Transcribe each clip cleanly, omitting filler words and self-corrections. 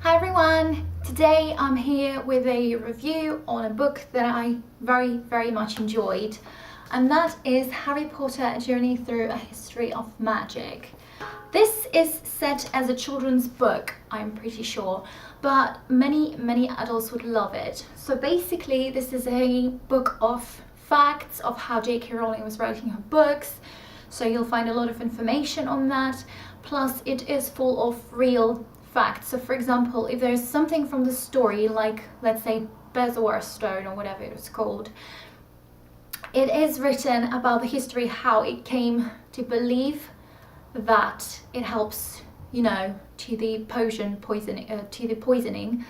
Hi everyone! Today I'm here with a review on a book that I very much enjoyed, and that is Harry Potter: A Journey Through a History of Magic. This is set as a children's book, I'm pretty sure, but many adults would love it. So basically this is a book of facts of how J.K. Rowling was writing her books, so you'll find a lot of information on that, plus it is full of real facts. So for example, if there's something from the story, like let's say Bezoar Stone or whatever it's called, it is written about the history, how it came to believe that it helps, you know, to the poisoning,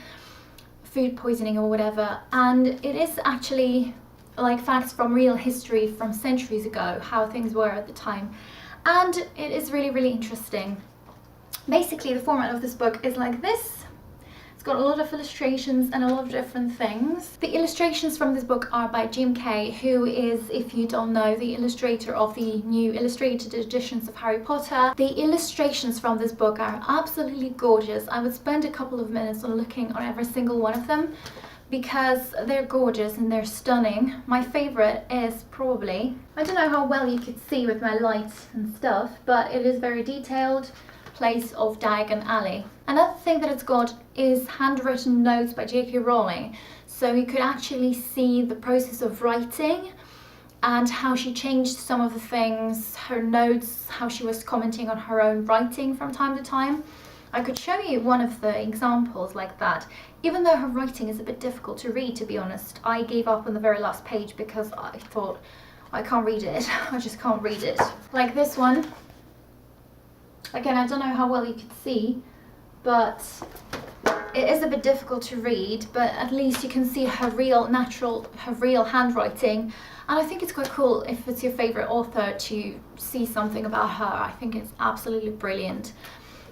food poisoning or whatever. And it is actually like facts from real history from centuries ago, how things were at the time. And it is really interesting. Basically, the format of this book is like this. It's got a lot of illustrations and a lot of different things. The illustrations from this book are by Jim Kay, who is, if you don't know, the illustrator of the new illustrated editions of Harry Potter. The illustrations from this book are absolutely gorgeous. I would spend a couple of minutes on looking on every single one of them because they're gorgeous and they're stunning. My favorite is probably, I don't know how well you could see with my lights and stuff, but it is very detailed. Place of Diagon Alley. Another thing that it's got is handwritten notes by J.K. Rowling, so you could actually see the process of writing and how she changed some of the things, her notes, how she was commenting on her own writing from time to time. I could show you one of the examples like that, even though her writing is a bit difficult to read, to be honest. I gave up on the very last page because I thought, I can't read it. I just can't read it. Like this one. Again, I don't know how well you can see, but it is a bit difficult to read, but at least you can see her real handwriting. And I think it's quite cool if it's your favorite author to see something about her. I think it's absolutely brilliant.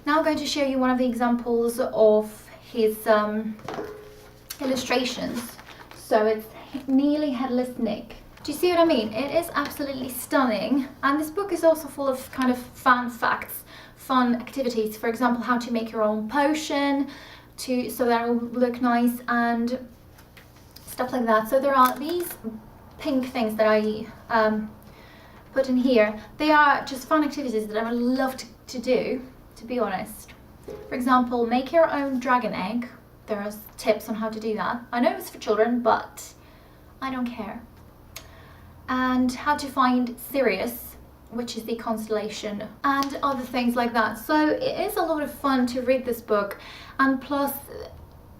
Now I'm going to show you one of the examples of his illustrations. So it's Nearly Headless Nick. Do you see what I mean? It is absolutely stunning, and this book is also full of kind of fun facts, fun activities. For example, how to make your own potion so that it will look nice and stuff like that. So there are these pink things that I put in here. They are just fun activities that I would love to do, to be honest. For example, make your own dragon egg. There are tips on how to do that. I know it's for children, but I don't care. And how to find Sirius, which is the constellation, and other things like that. So it is a lot of fun to read this book, and plus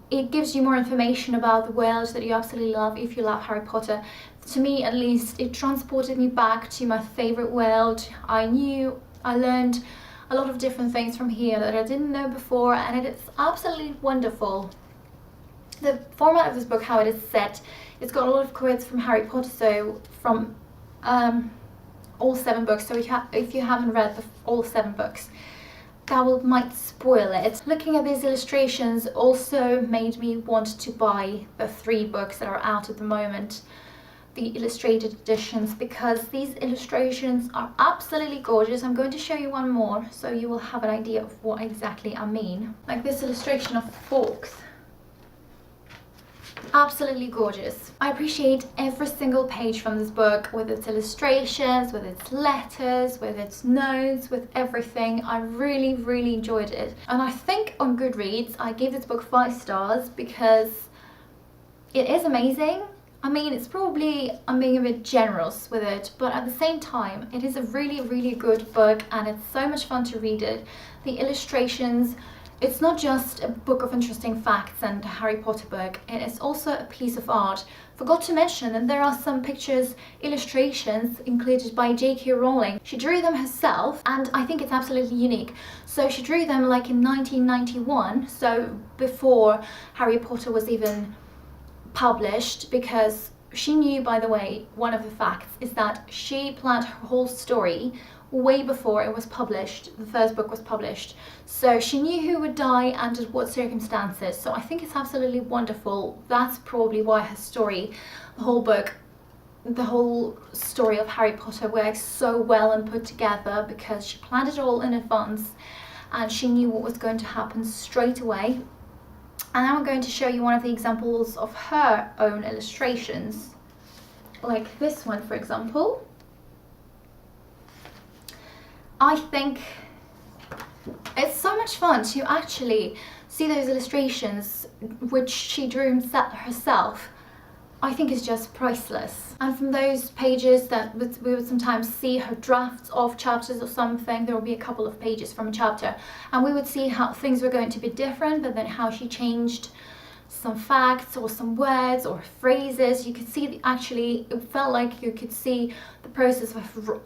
it gives you more information about the world that you absolutely love if you love Harry Potter. To me, at least, it transported me back to my favorite world. I learned a lot of different things from here that I didn't know before, and it is absolutely wonderful. The format of this book, how it is set, it's got a lot of quotes from Harry Potter, so from all 7 books. So if you haven't read all 7 books, that might spoil it. Looking at these illustrations also made me want to buy the 3 books that are out at the moment, the illustrated editions, because these illustrations are absolutely gorgeous. I'm going to show you one more so you will have an idea of what exactly I mean. Like this illustration of Fawkes. Absolutely gorgeous. I appreciate every single page from this book, with its illustrations, with its letters, with its notes, with everything. I really enjoyed it. And I think on Goodreads I gave this book 5 stars because it is amazing. I mean, it's probably, I'm being a bit generous with it, but at the same time it is a really good book, and it's so much fun to read it. The illustrations, it's not just a book of interesting facts and a Harry Potter book, it is also a piece of art. Forgot to mention that there are some pictures, illustrations included by J.K. Rowling. She drew them herself, and I think it's absolutely unique. So she drew them like in 1991, so before Harry Potter was even published, because she knew, by the way, one of the facts is that she planned her whole story way before it was published, the first book was published. So she knew who would die and at what circumstances. So I think it's absolutely wonderful. That's probably why her story, the whole book, the whole story of Harry Potter works so well and put together, because she planned it all in advance and she knew what was going to happen straight away. And I'm going to show you one of the examples of her own illustrations. Like this one, for example. I think it's so much fun to actually see those illustrations which she drew herself. I think it's just priceless. And from those pages that we would sometimes see her drafts of chapters or something, there will be a couple of pages from a chapter, and we would see how things were going to be different, but then how she changed some facts or some words or phrases. You could see actually, it felt like you could see the process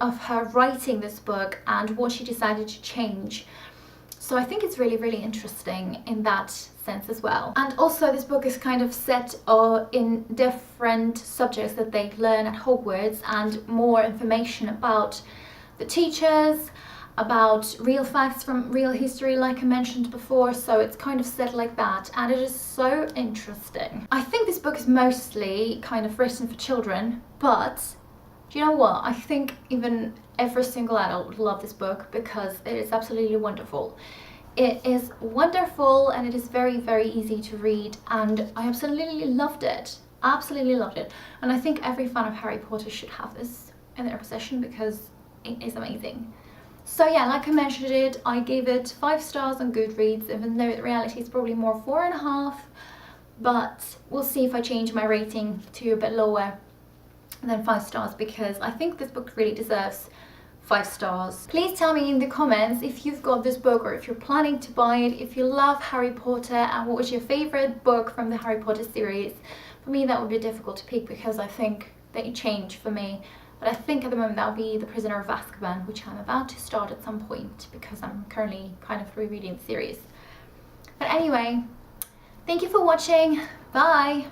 of her writing this book and what she decided to change. So I think it's really, really interesting in that sense as well. And also this book is kind of set in different subjects that they learn at Hogwarts, and more information about the teachers, about real facts from real history, like I mentioned before. So it's kind of set like that, and it is so interesting. I think this book is mostly kind of written for children, but do you know what? I think even every single adult would love this book because it is absolutely wonderful. It is wonderful and it is very, very easy to read, and I absolutely loved it. Absolutely loved it. And I think every fan of Harry Potter should have this in their possession because it is amazing. So yeah, like I mentioned it, I gave it 5 stars on Goodreads, even though the reality is probably more 4.5, but we'll see if I change my rating to a bit lower than 5 stars, because I think this book really deserves 5 stars. Please tell me in the comments if you've got this book or if you're planning to buy it, if you love Harry Potter, and what was your favorite book from the Harry Potter series. For me that would be difficult to pick because I think they change for me, but I think at the moment that will be The Prisoner of Azkaban, which I'm about to start at some point because I'm currently kind of rereading the series. But anyway, thank you for watching. Bye!